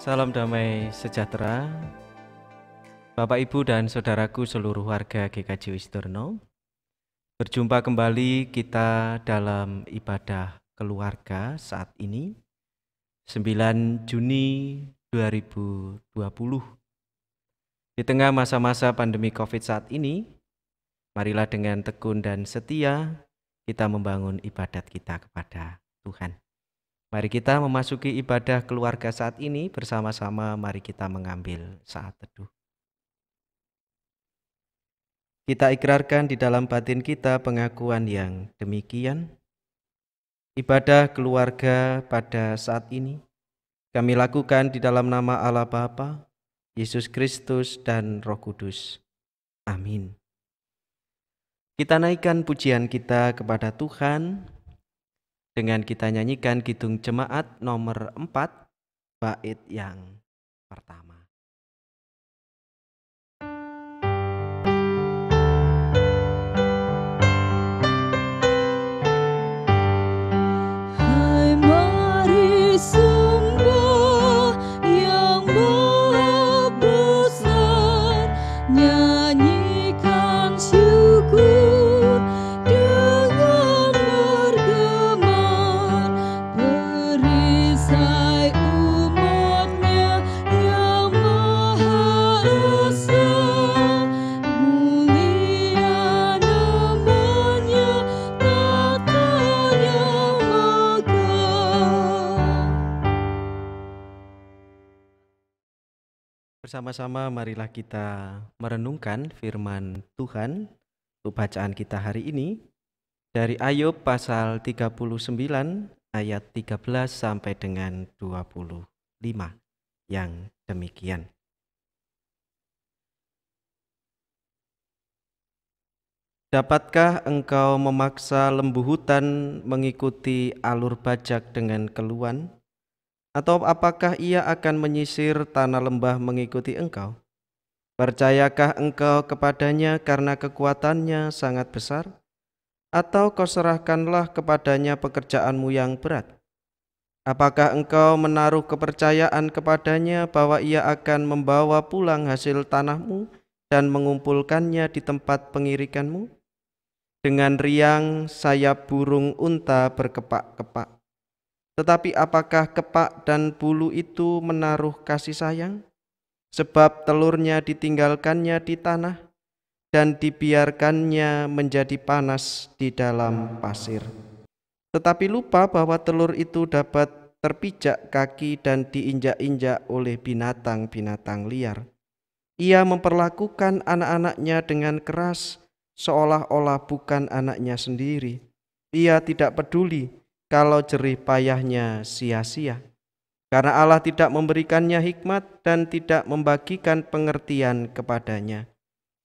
Salam damai sejahtera, Bapak Ibu dan Saudaraku seluruh warga GKJ Wisturno. Berjumpa kembali kita dalam ibadah keluarga saat ini, 9 Juni 2020. Di tengah masa-masa pandemi COVID saat ini, marilah dengan tekun dan setia kita membangun ibadat kita kepada Tuhan. Mari kita memasuki ibadah keluarga saat ini bersama-sama. Mari kita mengambil saat teduh. Kita ikrarkan di dalam batin kita pengakuan yang demikian. Ibadah keluarga pada saat ini kami lakukan di dalam nama Allah Bapa, Yesus Kristus dan Roh Kudus. Amin. Kita naikkan pujian kita kepada Tuhan dengan kita nyanyikan Kidung Jemaat nomor 4, bait yang pertama. Bersama-sama marilah kita merenungkan firman Tuhan untuk bacaan kita hari ini dari Ayub pasal 39 ayat 13 sampai dengan 25 yang demikian. Dapatkah engkau memaksa lembu hutan mengikuti alur bajak dengan keluhan? Atau apakah ia akan menyisir tanah lembah mengikuti engkau? Percayakah engkau kepadanya karena kekuatannya sangat besar? Atau kau serahkanlah kepadanya pekerjaanmu yang berat? Apakah engkau menaruh kepercayaan kepadanya bahwa ia akan membawa pulang hasil tanahmu dan mengumpulkannya di tempat pengirikanmu? Dengan riang sayap burung unta berkepak-kepak. Tetapi apakah kepak dan bulu itu menaruh kasih sayang? Sebab telurnya ditinggalkannya di tanah dan dibiarkannya menjadi panas di dalam pasir. Tetapi lupa bahwa telur itu dapat terpijak kaki dan diinjak-injak oleh binatang-binatang liar. Ia memperlakukan anak-anaknya dengan keras, seolah-olah bukan anaknya sendiri. Ia tidak peduli kalau jerih payahnya sia-sia, karena Allah tidak memberikannya hikmat dan tidak membagikan pengertian kepadanya.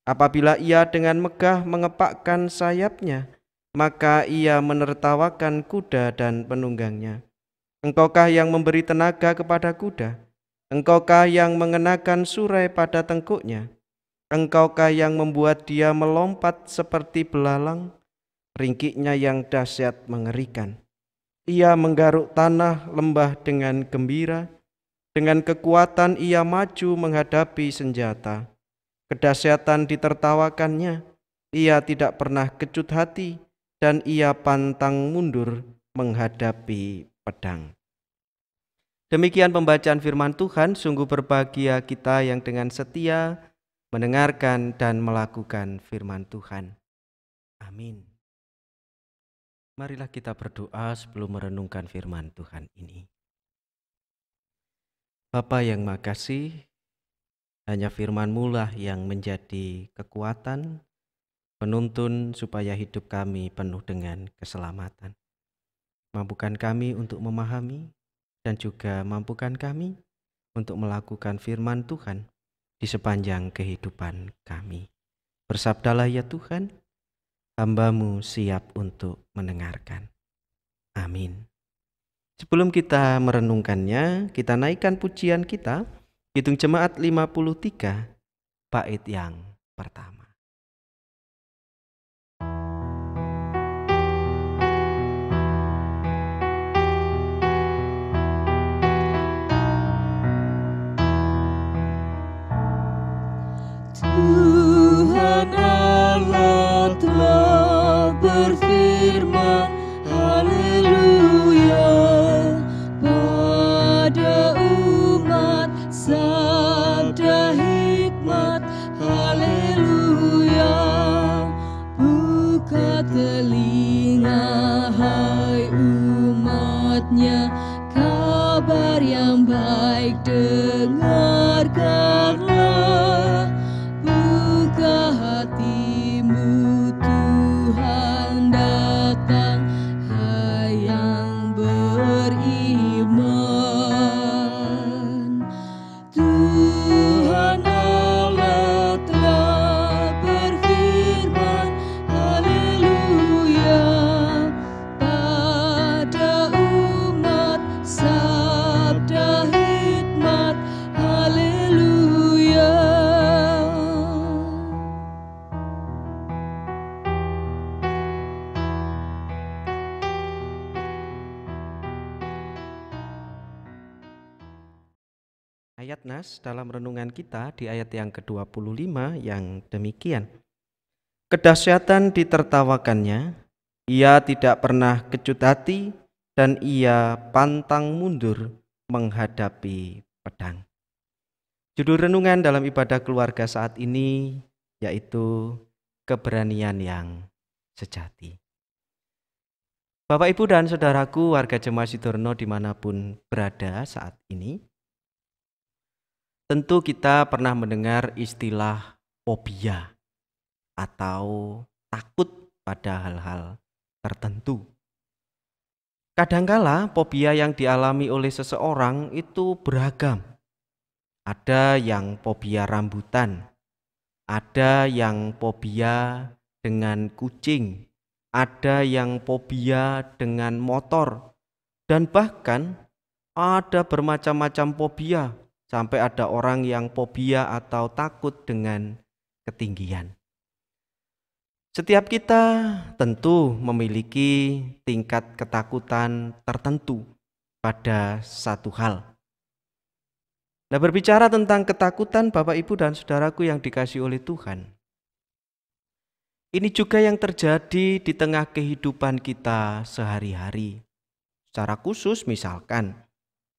Apabila ia dengan megah mengepakkan sayapnya, maka ia menertawakan kuda dan penunggangnya. Engkaukah yang memberi tenaga kepada kuda? Engkaukah yang mengenakan surai pada tengkuknya? Engkaukah yang membuat dia melompat seperti belalang? Ringkiknya yang dahsyat mengerikan. Ia menggaruk tanah lembah dengan gembira. Dengan kekuatan ia maju menghadapi senjata. Kedahsyatan ditertawakannya. Ia tidak pernah kecut hati dan ia pantang mundur menghadapi pedang. Demikian pembacaan firman Tuhan. Sungguh berbahagia kita yang dengan setia mendengarkan dan melakukan firman Tuhan. Amin. Marilah kita berdoa sebelum merenungkan firman Tuhan ini. Bapa yang makasih, hanya firman-Mu lah yang menjadi kekuatan, penuntun supaya hidup kami penuh dengan keselamatan. Mampukan kami untuk memahami dan juga mampukan kami untuk melakukan firman Tuhan di sepanjang kehidupan kami. Bersabdalah ya Tuhan, hamba-Mu siap untuk mendengarkan. Amin. Sebelum kita merenungkannya, kita naikkan pujian kita, Kidung Jemaat 53, bait yang pertama. Ayat nas dalam renungan kita di ayat yang ke-25 yang demikian. Kedahsyatan ditertawakannya, ia tidak pernah kecut hati dan ia pantang mundur menghadapi pedang. Judul renungan dalam ibadah keluarga saat ini yaitu keberanian yang sejati. Bapak, Ibu, dan saudaraku warga Jemaat Sidorno dimanapun berada saat ini, tentu kita pernah mendengar istilah fobia atau takut pada hal-hal tertentu. Kadangkala fobia yang dialami oleh seseorang itu beragam. Ada yang fobia rambutan, ada yang fobia dengan kucing, ada yang fobia dengan motor, dan bahkan ada bermacam-macam fobia, sampai ada orang yang fobia atau takut dengan ketinggian. Setiap kita tentu memiliki tingkat ketakutan tertentu pada satu hal. Nah, berbicara tentang ketakutan Bapak, Ibu, dan saudaraku yang dikasihi oleh Tuhan, ini juga yang terjadi di tengah kehidupan kita sehari-hari. Secara khusus misalkan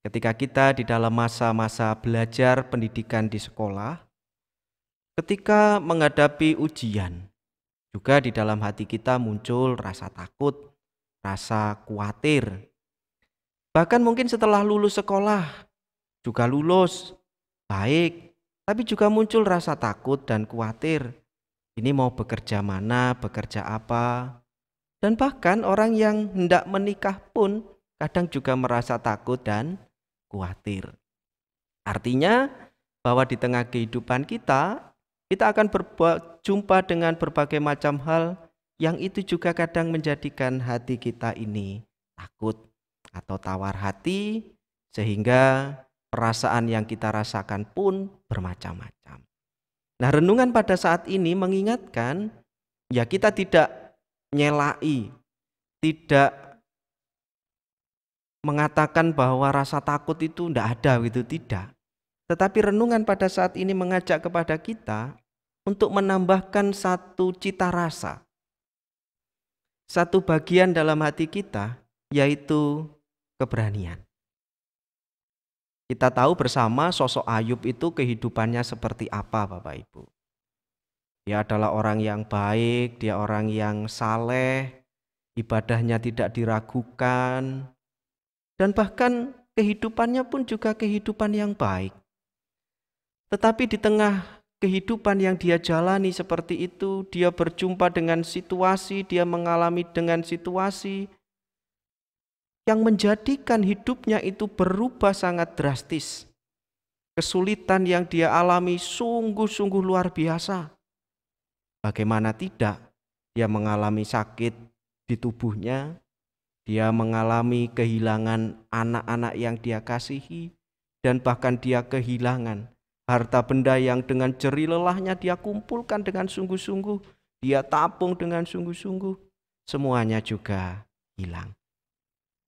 ketika kita di dalam masa-masa belajar pendidikan di sekolah, ketika menghadapi ujian, juga di dalam hati kita muncul rasa takut, rasa khawatir. Bahkan mungkin setelah lulus sekolah, juga lulus, baik, tapi juga muncul rasa takut dan khawatir. Ini mau bekerja mana, bekerja apa. Dan bahkan orang yang hendak menikah pun kadang juga merasa takut dan khawatir. Artinya bahwa di tengah kehidupan kita akan berjumpa dengan berbagai macam hal yang itu juga kadang menjadikan hati kita ini takut atau tawar hati, sehingga perasaan yang kita rasakan pun bermacam-macam. Nah, renungan pada saat ini mengingatkan, ya kita tidak nyelai, tidak mengatakan bahwa rasa takut itu tidak ada, gitu, tidak. Tetapi renungan pada saat ini mengajak kepada kita untuk menambahkan satu cita rasa, satu bagian dalam hati kita, yaitu keberanian. Kita tahu bersama sosok Ayub itu kehidupannya seperti apa, Bapak Ibu. Dia adalah orang yang baik, dia orang yang saleh, ibadahnya tidak diragukan, dan bahkan kehidupannya pun juga kehidupan yang baik. Tetapi di tengah kehidupan yang dia jalani seperti itu, dia berjumpa dengan situasi, dia mengalami dengan situasi yang menjadikan hidupnya itu berubah sangat drastis. Kesulitan yang dia alami sungguh-sungguh luar biasa. Bagaimana tidak, dia mengalami sakit di tubuhnya, dia mengalami kehilangan anak-anak yang dia kasihi, dan bahkan dia kehilangan harta benda yang dengan jerih lelahnya dia kumpulkan dengan sungguh-sungguh, dia tabung dengan sungguh-sungguh, semuanya juga hilang.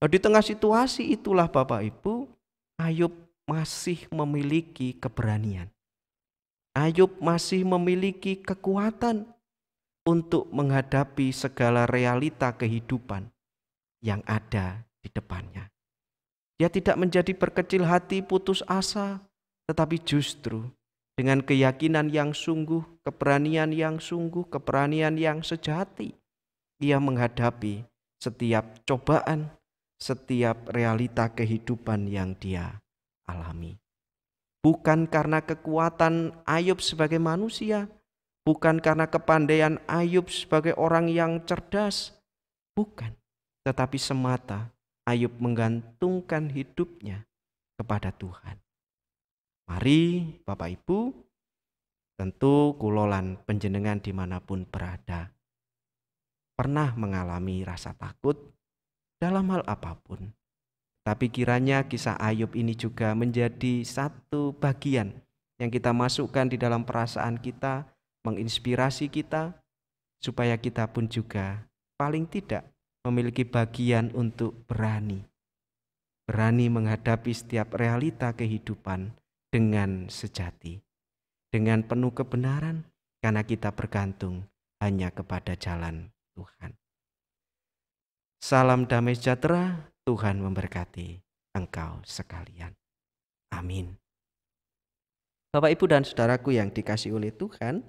Di tengah situasi itulah Bapak Ibu, Ayub masih memiliki keberanian. Ayub masih memiliki kekuatan untuk menghadapi segala realita kehidupan yang ada di depannya. Dia tidak menjadi berkecil hati, putus asa, tetapi justru dengan keyakinan yang sungguh, keberanian yang sungguh, keberanian yang sejati, ia menghadapi setiap cobaan, setiap realita kehidupan yang dia alami. Bukan karena kekuatan Ayub sebagai manusia, bukan karena kepandaian Ayub sebagai orang yang cerdas, bukan, tetapi semata Ayub menggantungkan hidupnya kepada Tuhan. Mari Bapak Ibu, tentu kulolan panjenengan dimanapun berada, pernah mengalami rasa takut dalam hal apapun. Tapi kiranya kisah Ayub ini juga menjadi satu bagian yang kita masukkan di dalam perasaan kita, menginspirasi kita, supaya kita pun juga paling tidak memiliki bagian untuk berani menghadapi setiap realita kehidupan dengan sejati, dengan penuh kebenaran, karena kita bergantung hanya kepada jalan Tuhan. Salam damai sejahtera, Tuhan memberkati engkau sekalian. Amin. Bapak, Ibu, dan saudaraku yang dikasihi oleh Tuhan,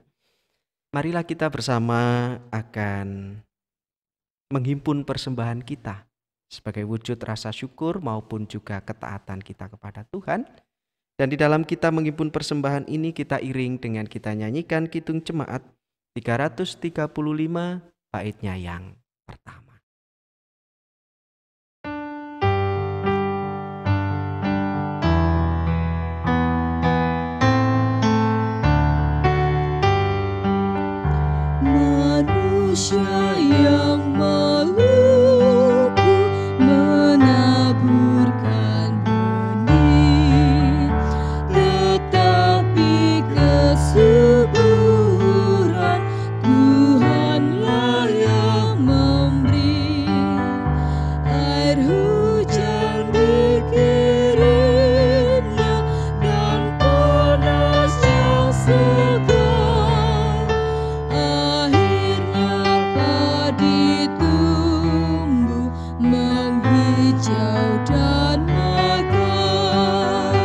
marilah kita bersama akan menghimpun persembahan kita sebagai wujud rasa syukur maupun juga ketaatan kita kepada Tuhan. Dan di dalam kita menghimpun persembahan ini, kita iring dengan kita nyanyikan Kidung Jemaat 335 baitnya yang pertama. Manusia yang meluku menaburkan benih, tetapi kesuburan Tuhanlah yang memberi. Air hujan dikirimnya dan panas yang segar. Menghijau dan mekar,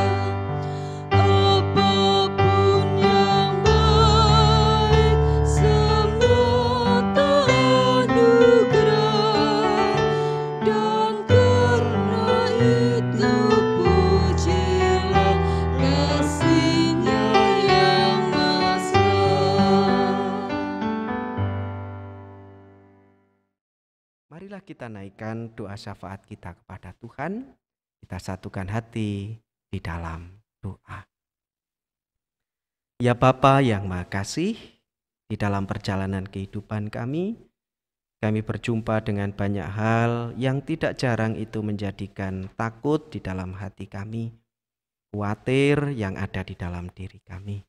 apapun yang baik semata anugerah, dan karena itu pujilah kasih-Nya yang mesra. Marilah kita naikkan doa syafaat kita kepada Tuhan. Kita satukan hati di dalam doa. Ya Bapa yang Maha Kasih, di dalam perjalanan kehidupan kami berjumpa dengan banyak hal yang tidak jarang itu menjadikan takut di dalam hati kami, khawatir yang ada di dalam diri kami.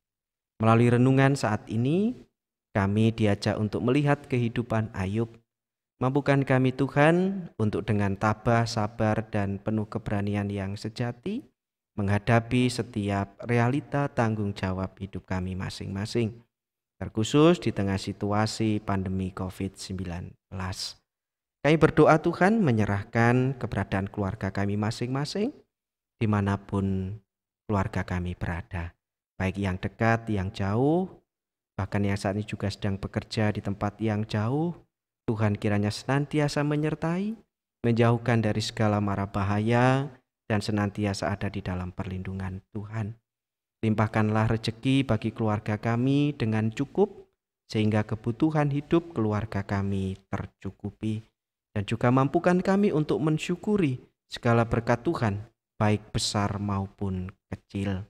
Melalui renungan saat ini, kami diajak untuk melihat kehidupan Ayub. Mampukan kami Tuhan untuk dengan tabah, sabar, dan penuh keberanian yang sejati menghadapi setiap realita tanggung jawab hidup kami masing-masing, terkhusus di tengah situasi pandemi COVID-19. Kami berdoa Tuhan menyerahkan keberadaan keluarga kami masing-masing dimanapun keluarga kami berada, baik yang dekat, yang jauh, bahkan yang saat ini juga sedang bekerja di tempat yang jauh. Tuhan kiranya senantiasa menyertai, menjauhkan dari segala mara bahaya, dan senantiasa ada di dalam perlindungan Tuhan. Limpahkanlah rezeki bagi keluarga kami dengan cukup, sehingga kebutuhan hidup keluarga kami tercukupi. Dan juga mampukan kami untuk mensyukuri segala berkat Tuhan, baik besar maupun kecil.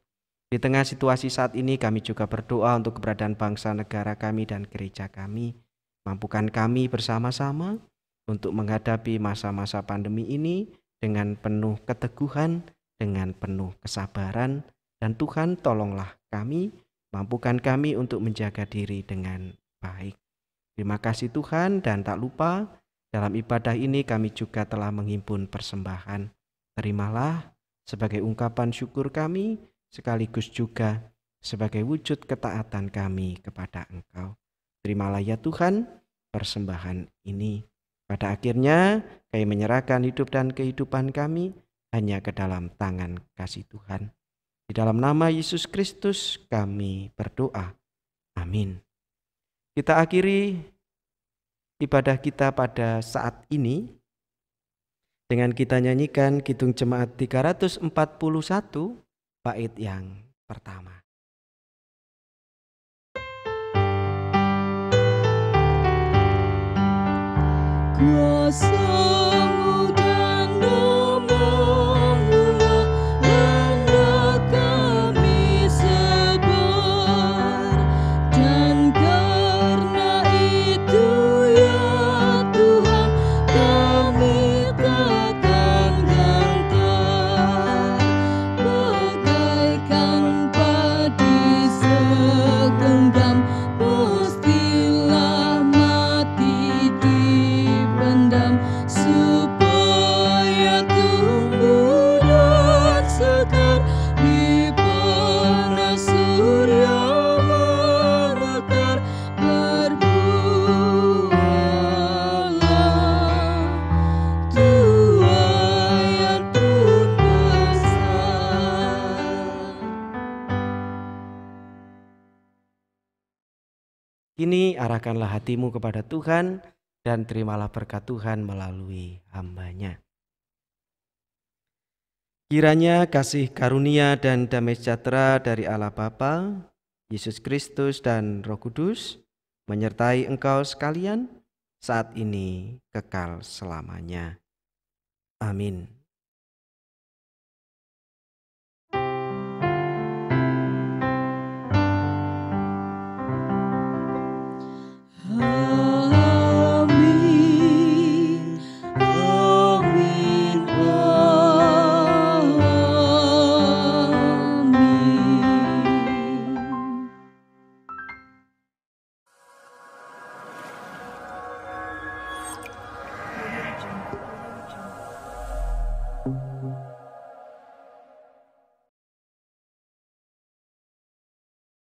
Di tengah situasi saat ini kami juga berdoa untuk keberadaan bangsa negara kami dan gereja kami. Mampukan kami bersama-sama untuk menghadapi masa-masa pandemi ini dengan penuh keteguhan, dengan penuh kesabaran. Dan Tuhan tolonglah kami, mampukan kami untuk menjaga diri dengan baik. Terima kasih Tuhan, dan tak lupa dalam ibadah ini kami juga telah menghimpun persembahan. Terimalah sebagai ungkapan syukur kami, sekaligus juga sebagai wujud ketaatan kami kepada Engkau. Terimalah ya Tuhan persembahan ini. Pada akhirnya kami menyerahkan hidup dan kehidupan kami hanya ke dalam tangan kasih Tuhan. Di dalam nama Yesus Kristus kami berdoa. Amin. Kita akhiri ibadah kita pada saat ini dengan kita nyanyikan Kidung Jemaat 341 bait yang pertama. Kuasa-Mu dan nama-Mu-lah hendak kami sebar, dan karena itu ya Tuhan kami takkan gentar, bagaikan padi segenggam pastilah mati dipendam. Kini arahkanlah hatimu kepada Tuhan dan terimalah berkat Tuhan melalui hamba-Nya. Kiranya kasih karunia dan damai sejahtera dari Allah Bapa, Yesus Kristus dan Roh Kudus menyertai engkau sekalian saat ini kekal selamanya. Amin.